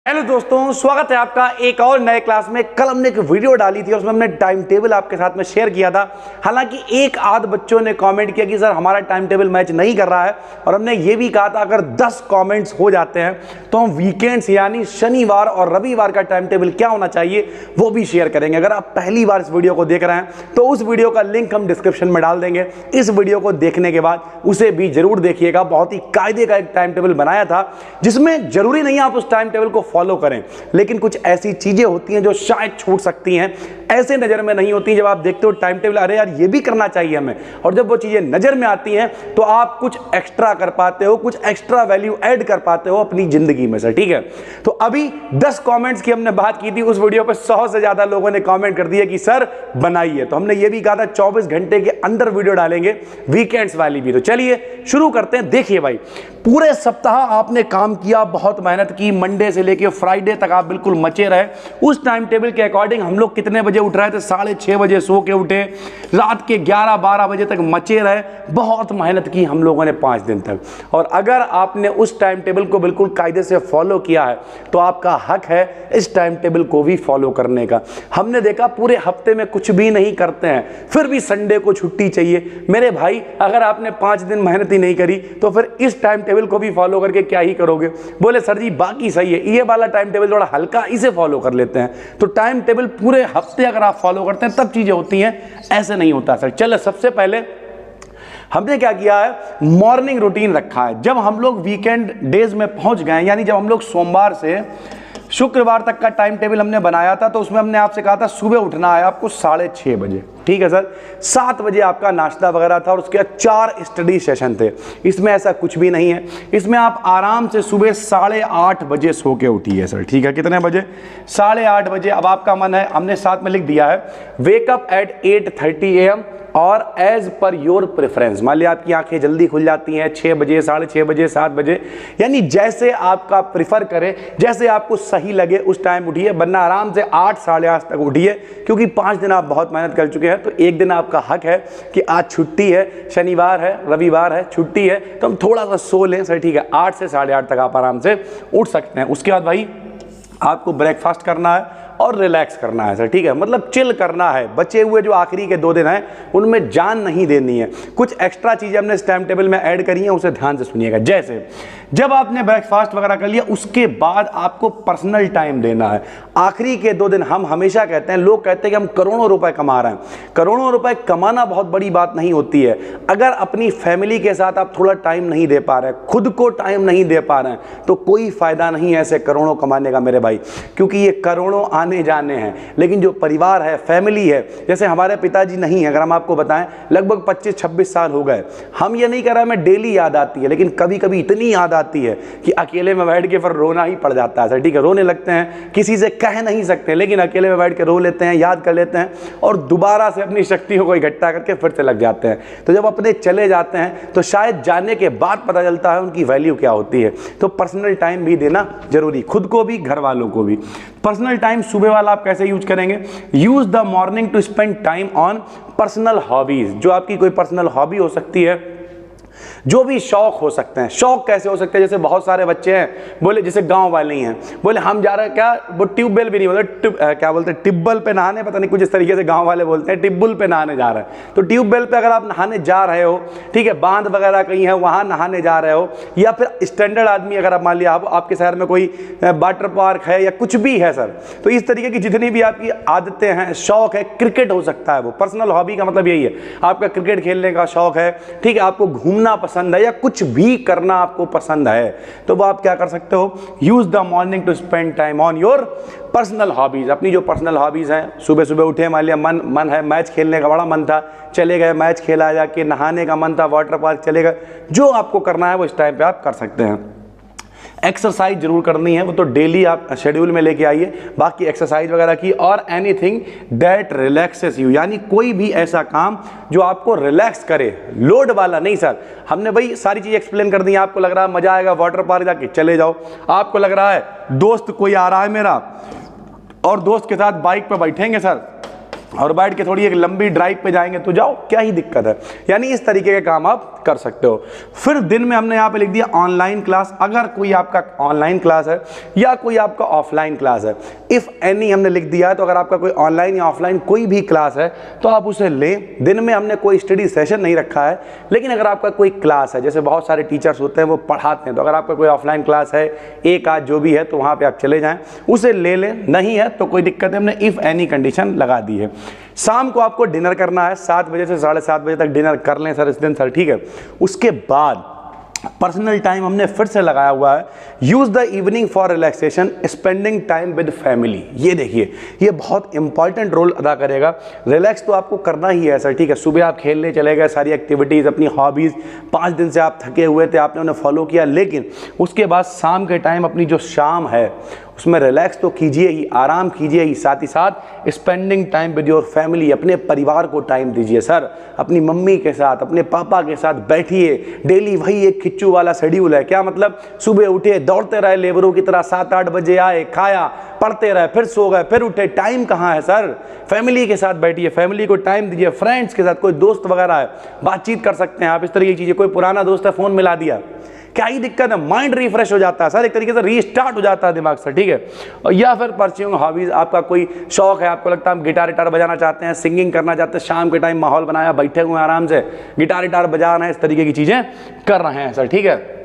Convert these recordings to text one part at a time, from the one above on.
Hello दोस्तों, स्वागत है आपका एक और नए क्लास में। कल हमने एक वीडियो डाली थी और उसमें हमने टाइम टेबल आपके साथ में शेयर किया था। हालांकि एक आध बच्चों ने कमेंट किया कि सर हमारा टाइम टेबल मैच नहीं कर रहा है, और हमने ये भी कहा था अगर 10 कमेंट्स हो जाते हैं तो हम वीकेंड्स यानी शनिवार और रविवार का टाइम टेबल क्या होना चाहिए वो भी शेयर करेंगे। अगर आप पहली बार इस वीडियो को देख रहे हैं तो उस वीडियो का लिंक हम डिस्क्रिप्शन में डाल देंगे। इस वीडियो को देखने के बाद उसे भी जरूर देखिएगा। बहुत ही कायदे का एक टाइम टेबल बनाया था जिसमें जरूरी नहीं आप उस टाइम टेबल को फॉलो करें, लेकिन कुछ ऐसी चीजें होती हैं जो शायद छूट सकती हैं, ऐसे नजर में नहीं होती। जब आप देखते हो टाइम टेबल, अरे यार ये भी करना चाहिए हमें, और जब वो चीजें नजर में आती हैं तो आप कुछ एक्स्ट्रा कर पाते हो, कुछ एक्स्ट्रा वैल्यू ऐड कर पाते हो अपनी जिंदगी में से। ठीक है, तो अभी 10 कमेंट्स की हमने बात की थी, उस वीडियो पे 100 से ज्यादा लोगों ने कमेंट कर दिया कि सर बनाइए। तो हमने ये भी कहा था 24 घंटे के अंदर वीडियो डालेंगे, वीकेंड्स वाली भी। तो चलिए शुरू करते हैं। देखिए भाई, पूरे सप्ताह आपने काम किया, बहुत मेहनत की, मंडे से लेकर फ्राइडे तक आप बिल्कुल मचे रहे। उस टाइम टेबल के अकॉर्डिंग हम लोग कितने बजे उठ रहे थे? 6:30 बजे सो के उठे, रात के 11-12 बजे तक मचे रहे। बहुत मेहनत की हम लोगों ने 5 दिन तक। और अगर आपने उस टाइम टेबल को बिल्कुल कायदे से फॉलो किया है तो आपका हक है इस टाइम टेबल को भी फॉलो करने का। हमने देखा पूरे हफ्ते में कुछ भी नहीं करते हैं, फिर भी संडे को छुट्टी चाहिए। मेरे भाई, अगर आपने 5 दिन मेहनत ही नहीं करी तो फिर इस टाइम टेबल को भी फॉलो करके क्या ही करोगे? बोले सर जी बाकी सही है, ये वाला टाइम टेबल थोड़ा हल्का, इसे फॉलो कर लेते हैं। तो टाइम टेबल पूरे हफ्ते अगर आप फॉलो करते हैं तब चीजें होती हैं, ऐसे नहीं होता सर। चलो सबसे पहले हमने क्या किया है, मॉर्निंग रूटीन रखा है। जब हम लोग वीकेंड डेज में पहुंच गए, यानी जब हम लोग सोमवार से शुक्रवार तक का टाइम टेबल हमने बनाया था, तो उसमें हमने आपसे कहा था सुबह उठना है आपको 6:30 बजे। ठीक है सर, 7 बजे आपका नाश्ता वगैरह था और उसके बाद 4 स्टडी सेशन थे। इसमें ऐसा कुछ भी नहीं है, इसमें आप आराम से सुबह 8:30 बजे सो के उठिए सर। ठीक है, कितने बजे? 8:30 बजे। अब आपका मन है, हमने साथ में लिख दिया है वेकअप एट 8:30 AM और एज पर योर प्रेफरेंस। मान लिया आपकी आंखें जल्दी खुल जाती हैं 6 बजे, 6:30 बजे, 7 बजे, यानी जैसे आपका प्रिफर करे, जैसे आपको सही लगे उस टाइम उठिए, वरना आराम से 8, 8:30 तक उठिए। क्योंकि 5 दिन आप बहुत मेहनत कर चुके हैं, तो एक दिन आपका हक है कि आज छुट्टी है, शनिवार है, रविवार है, छुट्टी है, तो हम थोड़ा सा सो लें सर। ठीक है, 8 से 8:30 तक आप आराम से उठ सकते हैं। उसके बाद भाई आपको ब्रेकफास्ट करना है और रिलैक्स करना है सर। ठीक है, मतलब चिल करना है। बचे हुए जो आखिरी के 2 दिन हैं उनमें जान नहीं देनी है। कुछ एक्स्ट्रा चीजें हमने इस टाइम टेबल में ऐड करी हैं, उसे ध्यान से सुनिएगा। जैसे जब आपने ब्रेकफास्ट वगैरह कर लिया, उसके बाद आपको पर्सनल टाइम देना है। आखिरी के 2 दिन हम हमेशा कहते हैं, लोग कहते हैं कि हम करोड़ों रुपए कमा रहे हैं। करोड़ों रुपए कमाना बहुत बड़ी बात नहीं होती है। अगर अपनी फैमिली के साथ आप थोड़ा टाइम नहीं दे पा रहे, खुद को टाइम नहीं दे पा रहे हैं, तो कोई फायदा नहीं है ऐसे करोड़ों कमाने का मेरे भाई, क्योंकि ये करोड़ों आने जाने हैं। लेकिन जो परिवार है, फैमिली है, जैसे हमारे पिताजी नहीं है, अगर हम आपको बताएं लगभग 25-26 साल हो गए। हम ये नहीं कह रहे हमें डेली याद आती है, लेकिन कभी कभी इतनी याद आती है कि अकेले में बैठ के फिर रोना ही पड़ जाता है सर। ठीक है, रोने लगते हैं, किसी से कह नहीं सकते, लेकिन अकेले में बैठ के रो लेते हैं, याद कर लेते हैं और दोबारा से अपनी शक्तियों को इकट्ठा करके फिर से लग जाते हैं। तो जब अपने चले जाते हैं तो शायद जाने के बाद पता चलता है उनकी वैल्यू क्या होती है। तो पर्सनल टाइम भी देना जरूरी, खुद को भी, घर वालों को भी। पर्सनल टाइम सुबह वाला आप कैसे यूज करेंगे? Use the morning to spend time on personal hobbies. जो आपकी कोई पर्सनल हॉबी हो सकती है, जो भी शौक हो सकते हैं। शौक कैसे हो सकते हैं? जैसे बहुत सारे बच्चे हैं, बोले जैसे गांव वाले ही हैं, बोले हम जा रहे हैं, क्या वो ट्यूबवेल भी नहीं बोलते, क्या बोलते हैं, टिब्बल पे नहाने, पता नहीं कुछ इस तरीके से गांव वाले बोलते हैं, टिब्बल पे नहाने जा रहे हैं। तो ट्यूबवेल पे अगर आप नहाने जा रहे हो, ठीक है, बांध वगैरह कहीं है वहां नहाने जा रहे हो, या फिर स्टैंडर्ड आदमी अगर आप मान लिया आपके शहर में कोई वाटर पार्क है या कुछ भी है सर, तो इस तरीके की जितनी भी आपकी आदतें हैं, शौक है, क्रिकेट हो सकता है वो। पर्सनल हॉबी का मतलब यही है, आपका क्रिकेट खेलने का शौक है, ठीक है, आपको घूमना पसंद है या कुछ भी करना आपको पसंद है, तो वो आप क्या कर सकते हो? Use the morning to spend time on your personal hobbies. अपनी जो पर्सनल हॉबीज हैं, सुबह सुबह उठे, मान लिया मन है, मैच खेलने का बड़ा मन था, चले गए, मैच खेला, जाके नहाने का मन था, वाटर पार्क चले गए। जो आपको करना है वो इस टाइम पे आप कर सकते हैं। एक्सरसाइज जरूर करनी है, वो तो डेली आप शेड्यूल में लेके आइए, बाकी एक्सरसाइज वगैरह की। और एनीथिंग दैट रिलैक्सेस यू, यानी कोई भी ऐसा काम जो आपको रिलैक्स करे, लोड वाला नहीं सर। हमने भाई सारी चीज़ एक्सप्लेन कर दी। आपको लग रहा है मजा आएगा वाटर पार्क जाके, चले जाओ। आपको लग रहा है दोस्त कोई आ रहा है मेरा और दोस्त के साथ बाइक पर बैठेंगे सर और बैठ के थोड़ी एक लंबी ड्राइव पे जाएंगे, तो जाओ, क्या ही दिक्कत है। यानी इस तरीके के काम आप कर सकते हो। फिर दिन में हमने यहाँ पे लिख दिया ऑनलाइन क्लास, अगर कोई आपका ऑनलाइन क्लास है या कोई आपका ऑफलाइन क्लास है, इफ एनी हमने लिख दिया है, तो अगर आपका कोई ऑनलाइन या ऑफलाइन कोई भी क्लास है तो आप उसे लें। दिन में हमने कोई स्टडी सेशन नहीं रखा है, लेकिन अगर आपका कोई क्लास है, जैसे बहुत सारे टीचर्स होते हैं वो पढ़ाते हैं, तो अगर आपका कोई ऑफलाइन क्लास है, एक आध जो भी है, तो वहाँ पे आप चले जाएं, उसे ले लें। नहीं है तो कोई दिक्कत है, हमने इफ एनी कंडीशन लगा दी है। शाम को आपको डिनर करना है, 7 बजे से 7:30 बजे तक डिनर कर लें सर इस दिन सर, ठीक है। उसके बाद पर्सनल टाइम हमने फिर से लगाया हुआ है, use the evening for relaxation, spending time with family. ये देखिए, ये बहुत इंपॉर्टेंट रोल अदा करेगा। रिलैक्स तो आपको करना ही है सर, ठीक है। सुबह आप खेलने चले गए, सारी एक्टिविटीज़, अपनी हॉबीज़, 5 दिन से आप थके हुए थे, आपने उन्हें फॉलो किया, लेकिन उसके बाद शाम के टाइम अपनी जो शाम है उसमें रिलैक्स तो कीजिए ही, आराम कीजिए ही, साथ ही साथ spending time with your family, अपने परिवार को टाइम दीजिए सर। अपनी मम्मी के साथ, अपने पापा के साथ बैठिए। डेली वही एक खिच्चू वाला शेड्यूल है, क्या मतलब, सुबह उठे, दौड़ते रहे लेबरों की तरह, 7-8 बजे आए, खाया, पढ़ते रहे, फिर सो गए, फिर उठे। टाइम कहाँ है सर? फैमिली के साथ बैठिए, फैमिली को टाइम दीजिए। फ्रेंड्स के साथ, कोई दोस्त वगैरह है, बातचीत कर सकते हैं आप, इस तरीके की चीज़ें। कोई पुराना दोस्त है, फ़ोन मिला दिया, क्या ही दिक्कत है, माइंड रिफ्रेश हो जाता है सर, एक तरीके से रीस्टार्ट हो जाता है दिमाग सर, ठीक है। या फिर परस्यूइंग हॉबीज, आपका कोई शौक है, आपको लगता है हम गिटार बजाना चाहते हैं, सिंगिंग करना चाहते हैं, शाम के टाइम माहौल बनाया, बैठे हुए आराम से गिटार बजा रहे हैं, इस तरीके की चीजें कर रहे हैं सर, ठीक है।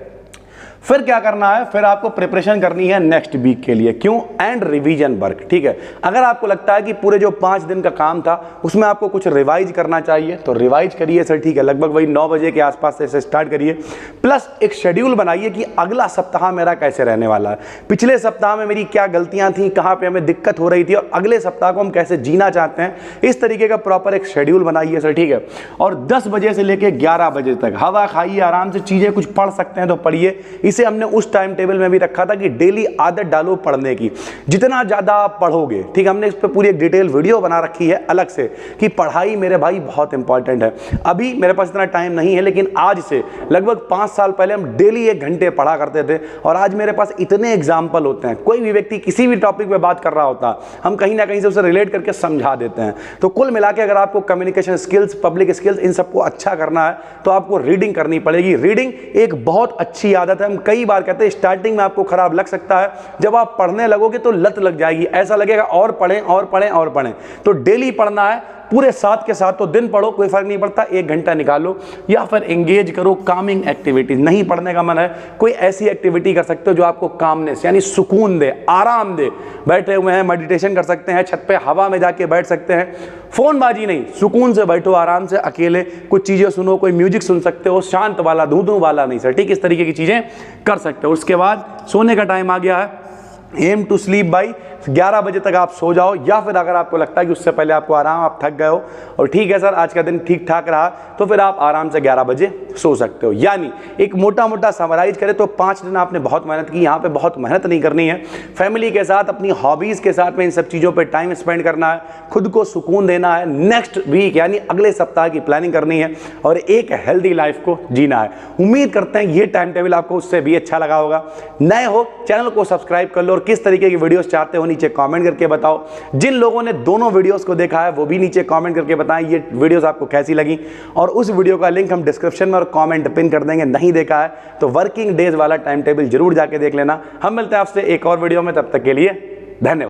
फिर क्या करना है, फिर आपको प्रिपरेशन करनी है नेक्स्ट वीक के लिए, क्यों, एंड रिवीजन वर्क, ठीक है। अगर आपको लगता है कि पूरे जो 5 दिन का काम था उसमें आपको कुछ रिवाइज करना चाहिए तो रिवाइज करिए सर, ठीक है। लगभग वही 9 बजे के आसपास से स्टार्ट करिए। प्लस एक शेड्यूल बनाइए कि अगला सप्ताह मेरा कैसे रहने वाला है, पिछले सप्ताह में मेरी क्या गलतियां थी, कहाँ पे हमें दिक्कत हो रही थी, और अगले सप्ताह को हम कैसे जीना चाहते हैं, इस तरीके का प्रॉपर एक शेड्यूल बनाइए सर, ठीक है। और 10 बजे से लेकर 11 बजे तक हवा खाइए, आराम से चीजें कुछ पढ़ सकते हैं तो पढ़िए। इसे हमने उस टाइम टेबल में भी रखा था कि डेली आदत डालो पढ़ने की, जितना ज्यादा आप पढ़ोगे, ठीक है। हमने इस पे पूरी एक डिटेल वीडियो बना रखी है अलग से कि पढ़ाई मेरे भाई बहुत इंपॉर्टेंट है। अभी मेरे पास इतना टाइम नहीं है, लेकिन आज से लगभग 5 साल पहले हम डेली 1 घंटे पढ़ा करते थे, और आज मेरे पास इतने एग्जाम्पल होते हैं। कोई भी व्यक्ति किसी भी टॉपिक पे बात कर रहा होता, हम कहीं ना कहीं से उसे रिलेट करके समझा देते हैं। तो कुल मिला के अगर आपको कम्युनिकेशन स्किल्स, पब्लिक स्किल्स, इन सबको अच्छा करना है तो आपको रीडिंग करनी पड़ेगी। रीडिंग एक बहुत अच्छी आदत है। हम कई बार कहते हैं स्टार्टिंग में आपको खराब लग सकता है, जब आप पढ़ने लगोगे तो लत लग जाएगी, ऐसा लगेगा और पढ़ें और पढ़ें और पढ़ें। तो डेली पढ़ना है, पूरे साथ के साथ तो दिन पढ़ो, कोई फर्क नहीं पड़ता, 1 घंटा निकालो, या फिर एंगेज करो कामिंग एक्टिविटीज। नहीं पढ़ने का मन है, कोई ऐसी एक्टिविटी कर सकते हो जो आपको कामनेस यानी सुकून दे, आराम दे। बैठे हुए हैं, मेडिटेशन कर सकते हैं, छत पे हवा में जाके बैठ सकते हैं, फोनबाजी नहीं, सुकून से बैठो आराम से, अकेले कुछ चीजें सुनो, कोई म्यूजिक सुन सकते हो, शांत वाला, धू वाला नहीं सर, ठीक, इस तरीके की चीजें कर सकते हो। उसके बाद सोने का टाइम आ गया है, एम टू स्लीप बाई 11 बजे तक आप सो जाओ, या फिर अगर आपको लगता है कि उससे पहले आपको आराम, आप थक गए हो और ठीक है सर आज का दिन ठीक ठाक रहा, तो फिर आप आराम से 11 बजे सो सकते हो। यानी एक मोटा समराइज करें तो 5 दिन आपने बहुत मेहनत की, यहाँ पे बहुत मेहनत नहीं करनी है। फैमिली के साथ, अपनी हॉबीज के साथ में इन सब चीज़ों पर टाइम स्पेंड करना है, खुद को सुकून देना है, नेक्स्ट वीक यानी अगले सप्ताह की प्लानिंग करनी है और एक हेल्दी लाइफ को जीना है। उम्मीद करते हैं ये टाइम टेबल आपको उससे भी अच्छा लगा होगा। नए हो चैनल को सब्सक्राइब कर लो, और किस तरीके की वीडियोस चाहते हो नीचे कमेंट करके बताओ। जिन लोगों ने दोनों वीडियोस को देखा है वो भी नीचे कमेंट करके बताएं ये वीडियोस आपको कैसी लगी, और उस वीडियो का लिंक हम डिस्क्रिप्शन में और कमेंट पिन कर देंगे। नहीं देखा है तो वर्किंग डेज वाला टाइम टेबल जरूर जाके देख लेना। हम मिलते हैं आपसे एक और वीडियो में, तब तक के लिए धन्यवाद।